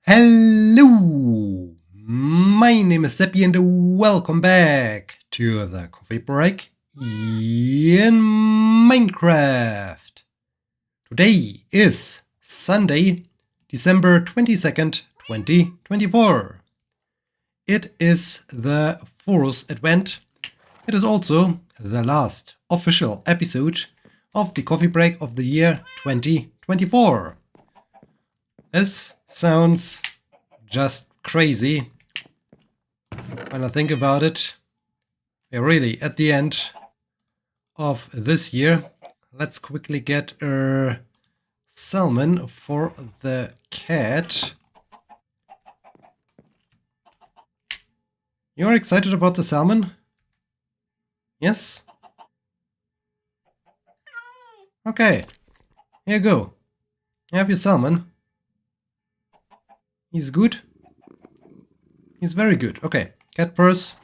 Hello, my name is Sebbi and welcome back to the coffee break in Minecraft. Today is Sunday, December 22nd, 2024. It is the 4th Advent. It is also the last official episode of the coffee break of the year 2024. This sounds just crazy when I think about it. We're really at the end of this year. Let's quickly get a salmon for the cat. You're excited about the salmon? Yes? Okay, here you go. You have your salmon. He's good? He's very good. Okay, cat purse.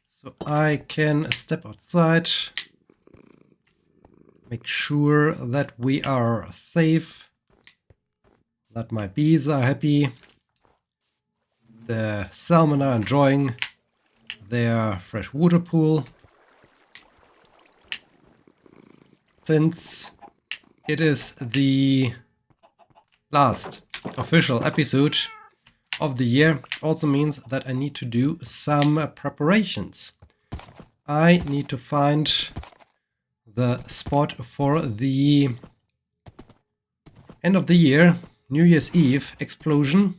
So I can step outside. Make sure that we are safe. That my bees are happy. The salmon are enjoying their fresh water pool. Since it is the last official episode of the year, also means that I need to do some preparations. I need to find the spot for the end of the year, New Year's Eve explosion.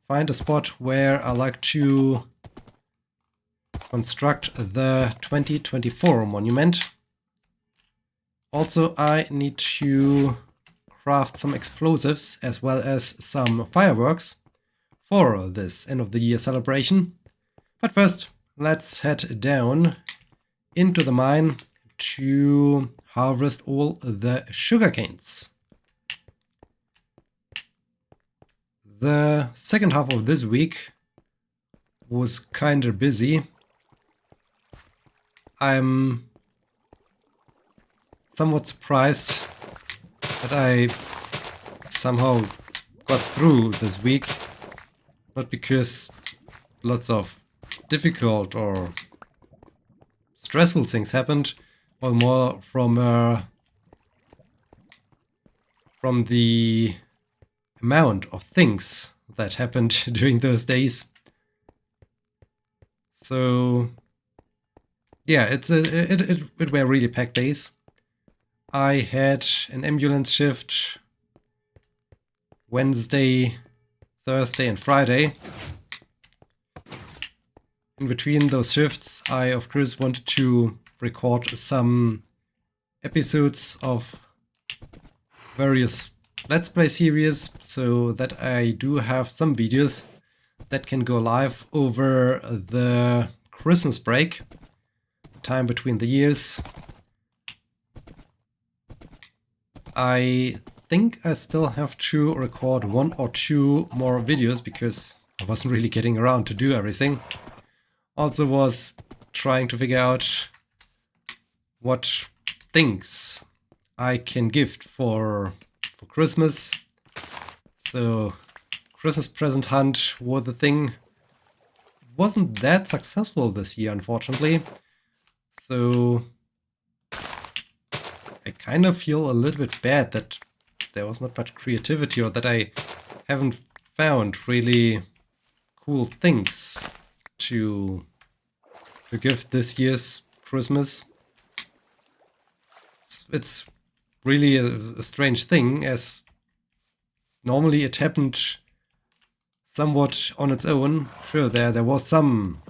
Find a spot where I like to construct the 2024 monument. Also, I need to craft some explosives as well as some fireworks for this end of the year celebration. But first, let's head down into the mine to harvest all the sugar canes. The second half of this week was kinda busy. I'm somewhat surprised that I somehow got through this week. Not because lots of difficult or stressful things happened, or more from the amount of things that happened during those days. So yeah, it were really packed days. I had an ambulance shift Wednesday, Thursday and Friday. In between those shifts, I of course wanted to record some episodes of various Let's Play series, so that I do have some videos that can go live over the Christmas break, time between the years. I think I still have to record 1 or 2 more videos because I wasn't really getting around to do everything. Also was trying to figure out what things I can gift for Christmas. So Christmas present hunt was the thing. It wasn't that successful this year, unfortunately. So I kind of feel a little bit bad that there was not much creativity, or that I haven't found really cool things to gift this year's Christmas. It's really a strange thing, as normally it happened somewhat on its own. Sure, there was some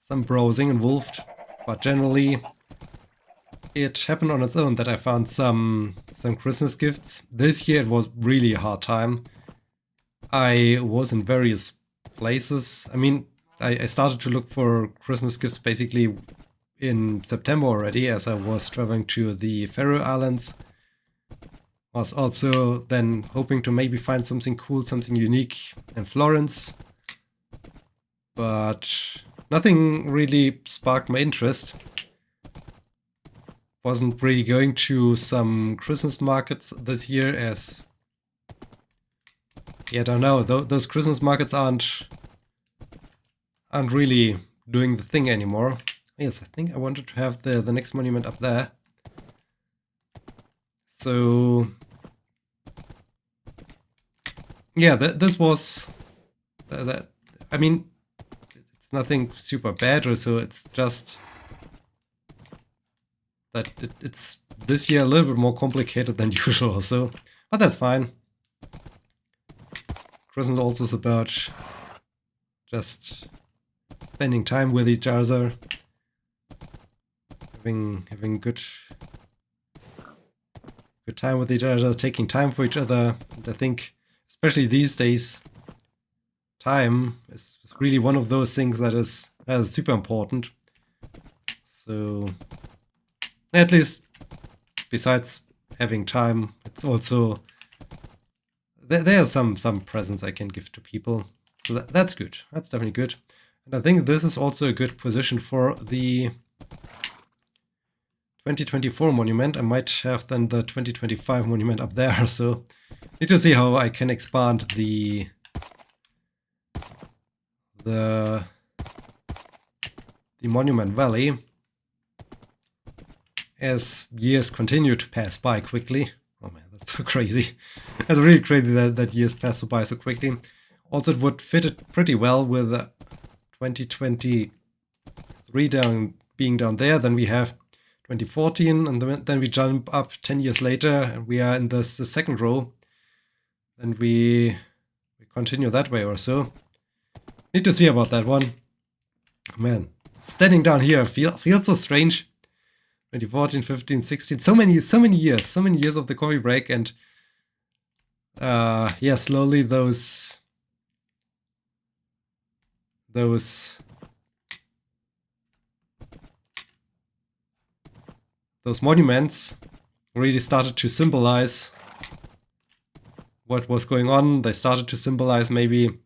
browsing involved, but generally it happened on its own that I found some Christmas gifts. This year it was really a hard time. I was in various places. I mean, I started to look for Christmas gifts basically in September already, as I was traveling to the Faroe Islands. Was also then hoping to maybe find something cool, something unique in Florence. But nothing really sparked my interest. Wasn't really going to some Christmas markets this year, as yeah, I don't know. Those Christmas markets aren't really doing the thing anymore. Yes, I think I wanted to have the next monument up there. So yeah, this was that. I mean, it's nothing super bad or so. It's just that it's this year a little bit more complicated than usual also, but that's fine. Christmas also is about just spending time with each other, having good time with each other, taking time for each other. And I think, especially these days, time is really one of those things that is super important. So, at least, besides having time, it's also there are some presents I can give to people. So that's good. That's definitely good. And I think this is also a good position for the 2024 monument. I might have then the 2025 monument up there. So need to see how I can expand the Monument Valley as years continue to pass by quickly. Oh man, that's so crazy. That's really crazy that years pass by so quickly. Also, it would fit it pretty well with 2023 being down there. Then we have 2014, and then we jump up 10 years later, and we are in the second row. And we continue that way or so. Need to see about that one. Oh, man, standing down here feels so strange. 2014, 15, 16, so many years of the coffee break, and yeah, slowly those monuments really started to symbolize what was going on. They started to symbolize maybe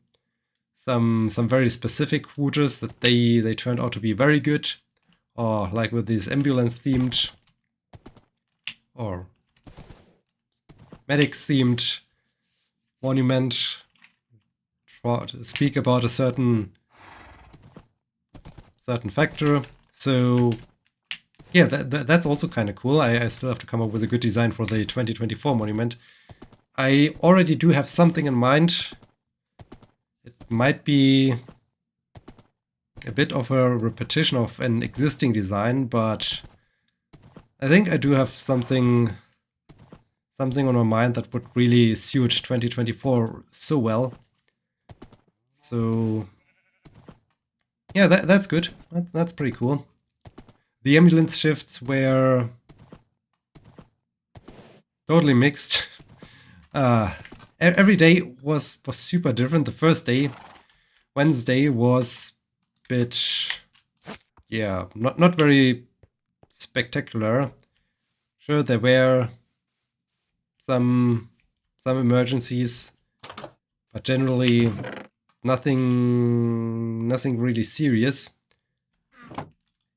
some very specific routers that they turned out to be very good, or like with this ambulance themed or medics themed monument, to speak about a certain factor. So yeah, that's also kind of cool. I still have to come up with a good design for the 2024 monument. I already do have something in mind. It might be a bit of a repetition of an existing design, but I think I do have something on my mind that would really suit 2024 so well. So yeah, that's good. That's pretty cool. The ambulance shifts were totally mixed. Every day was super different. The first day, Wednesday, was a bit, yeah, not very spectacular. Sure, there were some emergencies, but generally nothing really serious.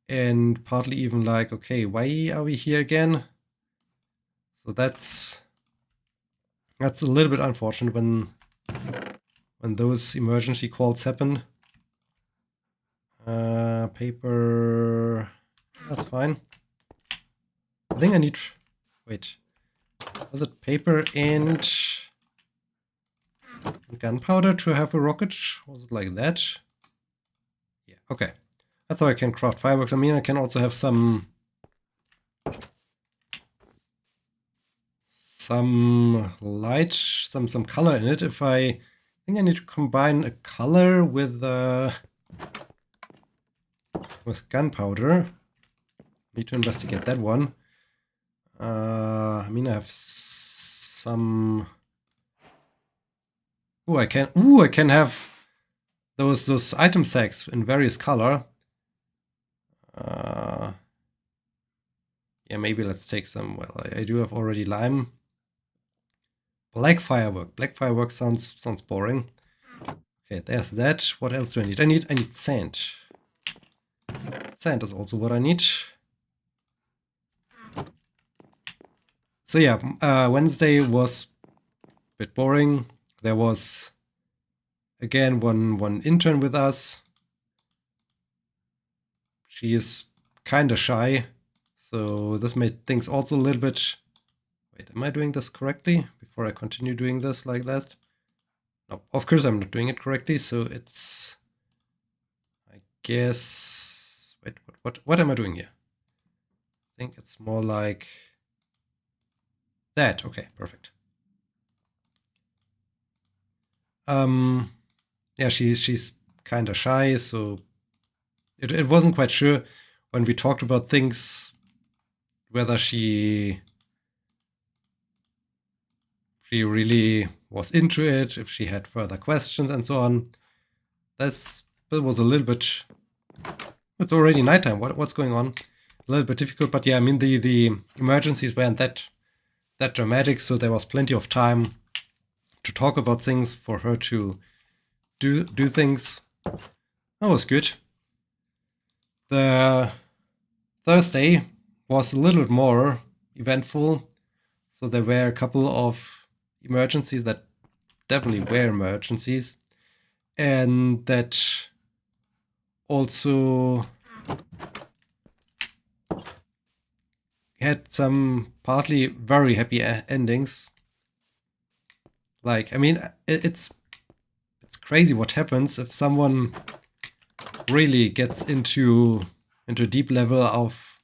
And partly even like, okay, why are we here again? So that's a little bit unfortunate when those emergency calls happen. Paper, that's fine. I think I need, wait, was it paper and gunpowder to have a rocket? Was it like that? Yeah, okay. That's how I can craft fireworks. I mean, I can also have some light, some color in it. If I think I need to combine a color with gunpowder. Need to investigate that one. I mean, I have some. Ooh, I can have those item sacks in various color. Yeah, maybe let's take some. Well, I do have already lime. Black firework. Black firework sounds boring. Okay, there's that. What else do I need? I need sand. Sand is also what I need. So yeah, Wednesday was a bit boring. There was again one intern with us. She is kind of shy, so this made things also a little bit... Wait, am I doing this correctly before I continue doing this like that? No, of course I'm not doing it correctly, so it's... I guess... Wait, what am I doing here? I think it's more like that. Okay, perfect. Yeah, she's kind of shy, so it wasn't quite sure when we talked about things whether she really was into it, if she had further questions and so on. That was a little bit... It's already nighttime. What's going on? A little bit difficult, but yeah, I mean the emergencies weren't that dramatic, so there was plenty of time to talk about things, for her to do things. That was good. The Thursday was a little bit more eventful, so there were a couple of emergencies that definitely were emergencies, and that also had some partly very happy endings. Like, I mean, it's crazy what happens if someone really gets into a deep level of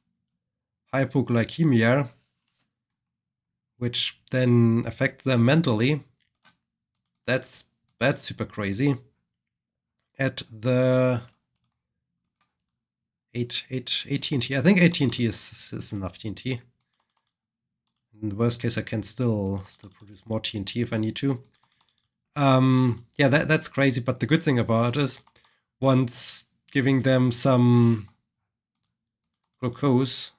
hypoglycemia, which then affects them mentally. That's super crazy. At the AT&T, I think AT&T is enough TNT. In the worst case, I can still produce more TNT if I need to. Yeah, that's crazy. But the good thing about it is, once giving them some glucose,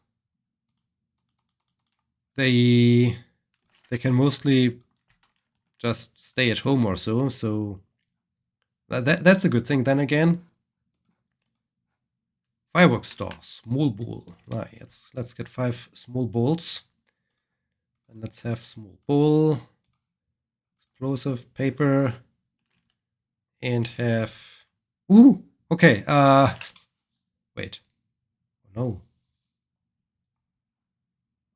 they can mostly just stay at home or so. So that's a good thing. Then again, fireworks stores, small bowl. Let's get 5 small bowls. And let's have small bowl, explosive paper, and have... Ooh, okay, wait. No.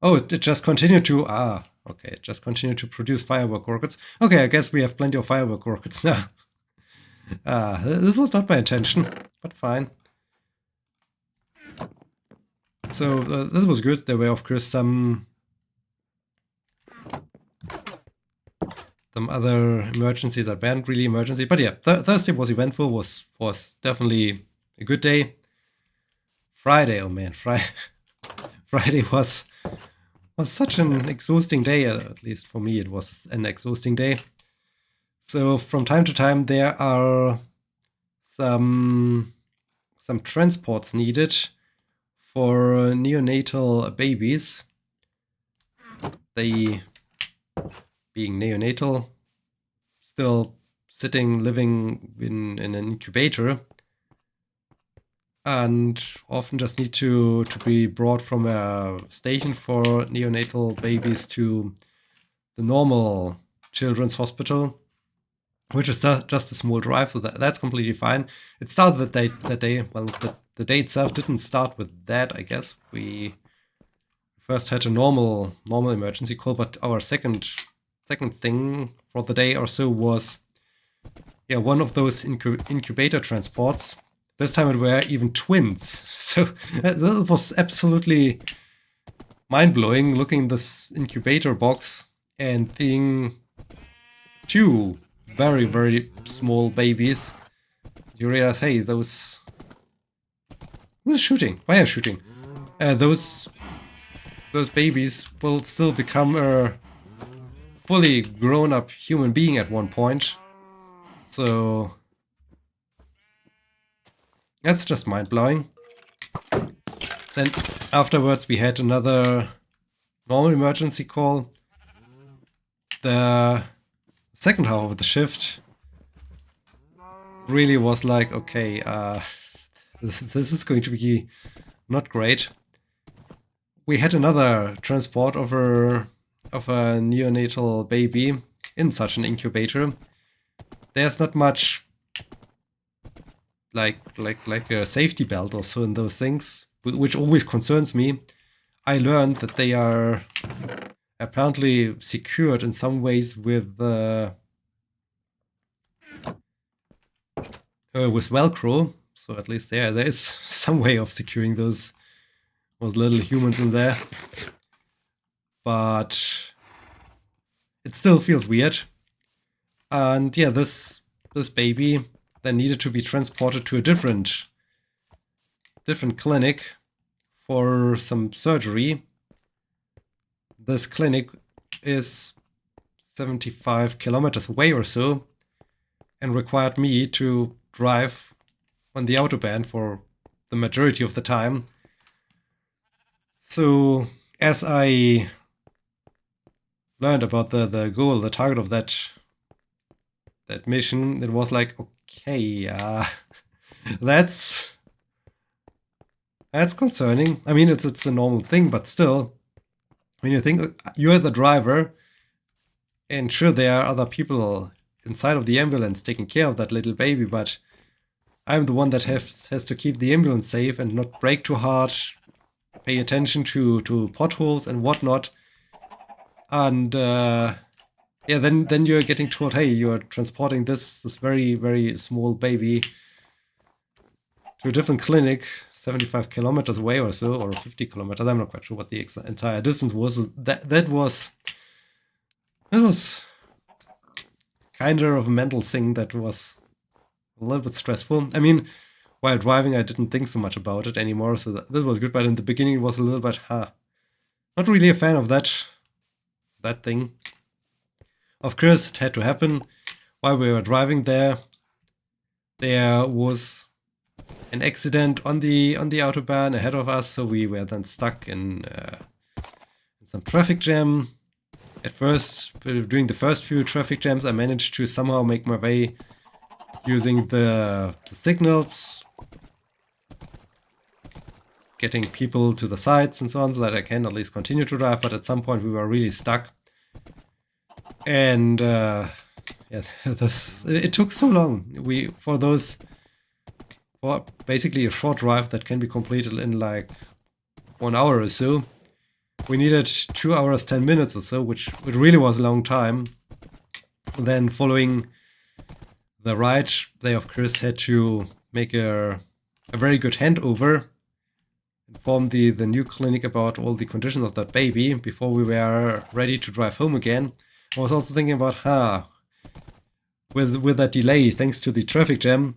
Oh, it just continued to... okay, it just continued to produce firework rockets. Okay, I guess we have plenty of firework rockets now. This was not my intention, but fine. So, this was good. There were, of course, some other emergencies that weren't really emergency. But yeah, Thursday was eventful, was definitely a good day. Friday, oh man, Friday was such an exhausting day. At least for me, it was an exhausting day. So from time to time, there are some transports needed for neonatal babies. They, being neonatal, still living in an incubator, and often just need to be brought from a station for neonatal babies to the normal children's hospital, which is just a small drive, so that's completely fine. It started that day. Well, the day itself didn't start with that, I guess. We first had a normal emergency call, but our second thing for the day or so was, yeah, one of those incubator transports. This time it were even twins. So that was absolutely mind-blowing, looking in this incubator box and seeing 2 very, very small babies. You realize, hey, who's shooting? Why are you shooting? Those babies will still become a fully grown-up human being at one point. So that's just mind-blowing. Then afterwards we had another normal emergency call. The second half of the shift really was like, okay, this is going to be not great. We had another transport of a neonatal baby in such an incubator. there's not much like a safety belt or so in those things, which always concerns me. I learned that they are apparently secured in some ways with Velcro. So at least there is some way of securing those little humans in there. But it still feels weird. And yeah, this baby then needed to be transported to a different clinic for some surgery. This clinic is 75 kilometers away or so, and required me to drive on the Autobahn for the majority of the time. So as I learned about the goal, the target of that mission, it was like, okay, that's concerning. I mean, it's a normal thing, but still, when you think you're the driver, and sure, there are other people inside of the ambulance taking care of that little baby, but I'm the one that has to keep the ambulance safe and not brake too hard, pay attention to potholes and whatnot. And yeah, then you're getting told, hey, you're transporting this very, very small baby to a different clinic 75 kilometers away or so, or 50 kilometers. I'm not quite sure what the entire distance was. That was kind of a mental thing that was a little bit stressful. I mean, while driving, I didn't think so much about it anymore, so this was good. But in the beginning, it was a little bit, not really a fan of that thing. Of course, it had to happen. While we were driving there, there was an accident on the Autobahn ahead of us, so we were then stuck in some traffic jam. At first, during the first few traffic jams, I managed to somehow make my way using the signals, getting people to the sides and so on, so that I can at least continue to drive. But at some point, we were really stuck, and yeah, it took so long. For basically a short drive that can be completed in like 1 hour or so, we needed 2 hours 10 minutes or so, which really was a long time. Then following the ride, they of course had to make a very good handover, inform the new clinic about all the conditions of that baby before we were ready to drive home again. I was also thinking about, with that delay, thanks to the traffic jam,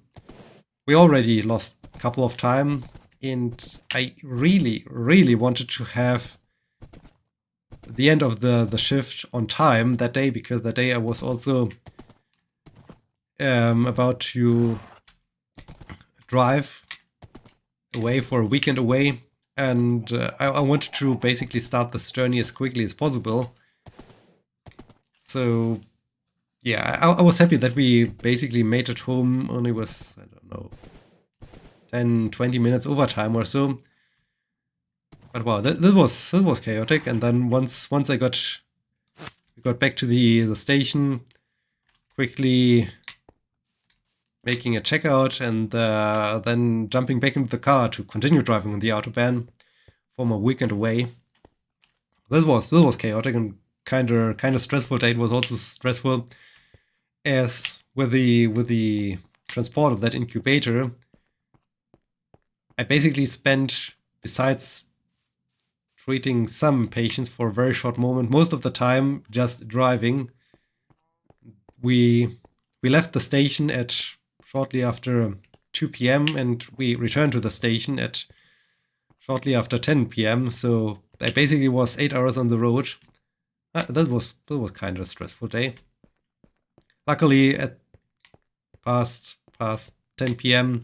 we already lost a couple of time, and I really, really wanted to have the end of the shift on time that day, because that day I was also about to drive away for a weekend away, and I wanted to basically start this journey as quickly as possible. So yeah, I was happy that we basically made it home. Only was, I don't know, 10-20 minutes overtime or so. But wow, this was chaotic. And then once I got back to the station, quickly making a checkout, and then jumping back into the car to continue driving on the Autobahn for my weekend away. This was chaotic and kind of stressful. Day. It was also stressful, as with the transport of that incubator, I basically spent, besides treating some patients for a very short moment, most of the time just driving. We left the station at shortly after 2 p.m. and we returned to the station at shortly after 10 p.m. So I basically was 8 hours on the road. That was kind of a stressful day. Luckily, at past 10 p.m.,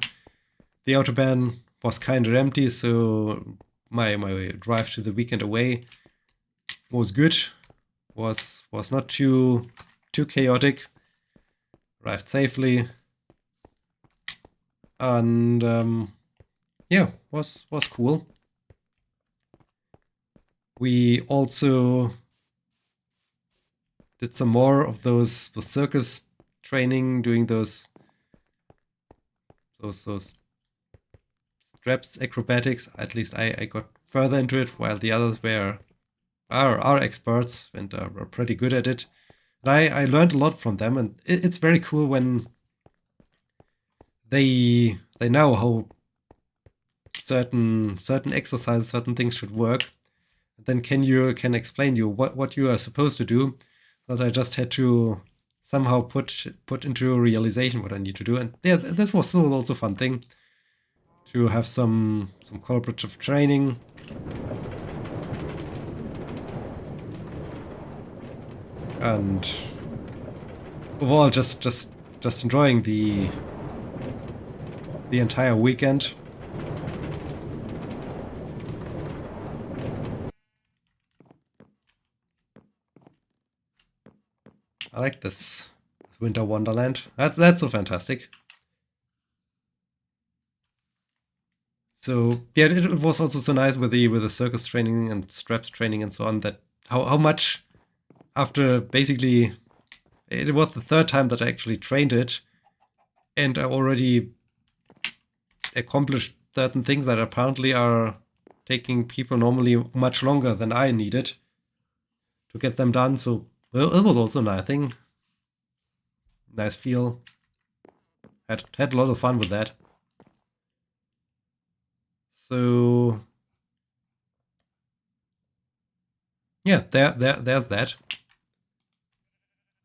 the Autobahn was kind of empty, so my drive to the weekend away was good. Was not too chaotic. Arrived safely, and yeah, was cool. We also did some more of those circus training, doing those straps acrobatics. At least I got further into it, while the others are experts and are pretty good at it. And I learned a lot from them, and it's very cool when they know how certain exercises, certain things should work. Then can explain you what you are supposed to do. That I just had to somehow put into realization what I need to do. And yeah, this was also a fun thing to have some collaborative training. And overall, just enjoying the entire weekend. I like this winter wonderland. That's so fantastic. So yeah, it was also so nice with the circus training and straps training and so on, that how much after basically it was the third time that I actually trained it, and I already accomplished certain things that apparently are taking people normally much longer than I needed to get them done. So well, it was also a nice thing. Nice feel. Had a lot of fun with that. So yeah, there's that.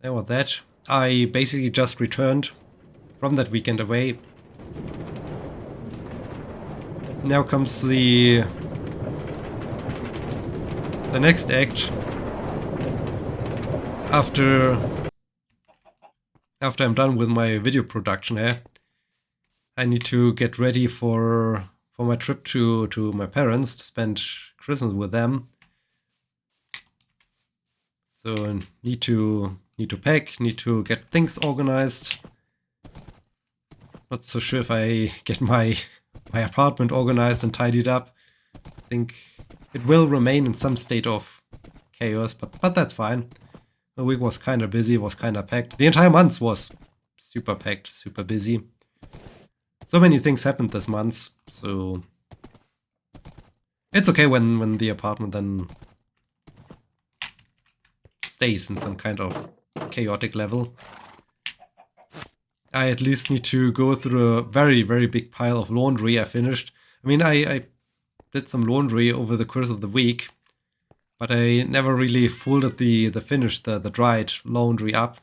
There was that. I basically just returned from that weekend away. Now comes the next act. After I'm done with my video production here, I need to get ready for my trip to my parents to spend Christmas with them. So need to pack, need to get things organized. Not so sure if I get my apartment organized and tidied up. I think it will remain in some state of chaos, but that's fine. The week was kind of busy, was kind of packed. The entire month was super packed, super busy. So many things happened this month, so it's okay when the apartment then stays in some kind of chaotic level. I at least need to go through a very, very big pile of laundry I finished. I mean, I did some laundry over the course of the week, but I never really folded the finished, the dried laundry up.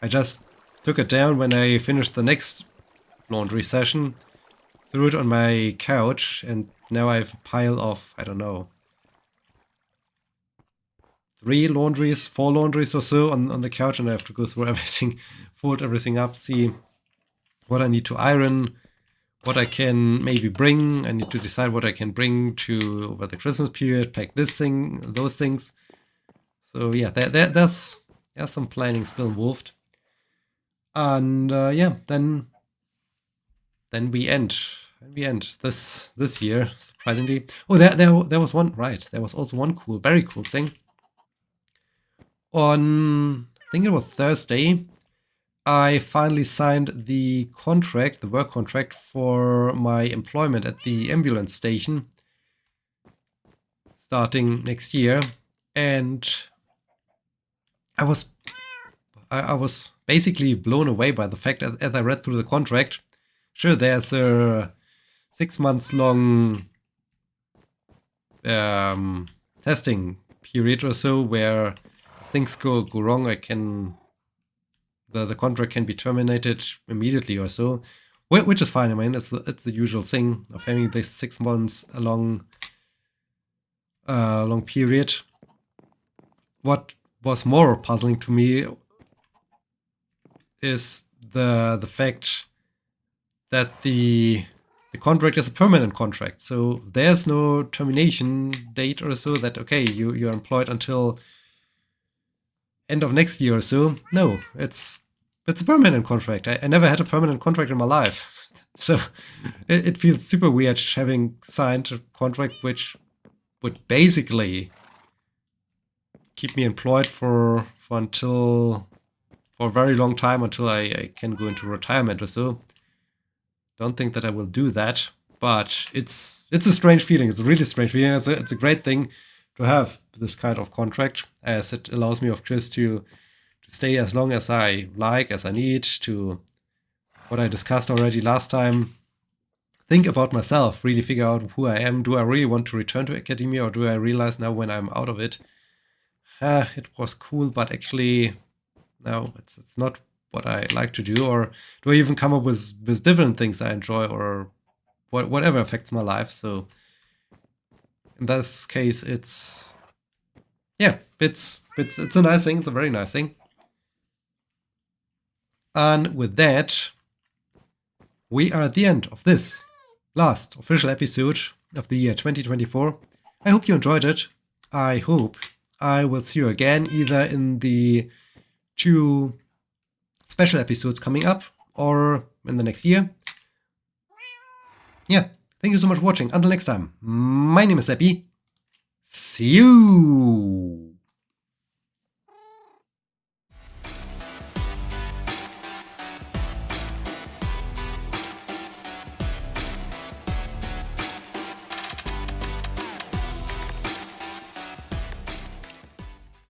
I just took it down when I finished the next laundry session, threw it on my couch, and now I have a pile of, I don't know, 4 laundries or so on the couch, and I have to go through everything, fold everything up, see what I need to iron, what I can maybe bring. I need to decide what I can bring to over the Christmas period, pack this thing, those things. So yeah, there's some planning still involved. And yeah, then we end this year, surprisingly. Oh, there was one, right. There was also one very cool thing. On, I think it was Thursday, I finally signed the work contract for my employment at the ambulance station starting next year. And I was basically blown away by the fact that as I read through the contract, sure, there's a 6 months long testing period or so where things go wrong, the contract can be terminated immediately or so, which is fine. I mean, it's the usual thing of having this 6 months long period. What was more puzzling to me is the fact that the contract is a permanent contract, so there's no termination date or so that okay, you're employed until end of next year or so. No, it's a permanent contract. I never had a permanent contract in my life. So it feels super weird having signed a contract which would basically keep me employed for until for a very long time until I can go into retirement or so. Don't think that I will do that, but it's a strange feeling. It's a really strange feeling. It's a great thing to have this kind of contract, as it allows me, of course, to stay as long as I like, as I need, to what I discussed already last time. Think about myself, really figure out who I am. Do I really want to return to academia, or do I realize now when I'm out of it, it was cool, but actually, no, it's not what I like to do? Or do I even come up with different things I enjoy, or whatever affects my life? So in this case, it's a nice thing. It's a very nice thing. And with that, we are at the end of this last official episode of the year 2024. I hope you enjoyed it. I hope I will see you again, either in the 2 special episodes coming up or in the next year. Yeah, thank you so much for watching. Until next time, my name is Sebbi. See you!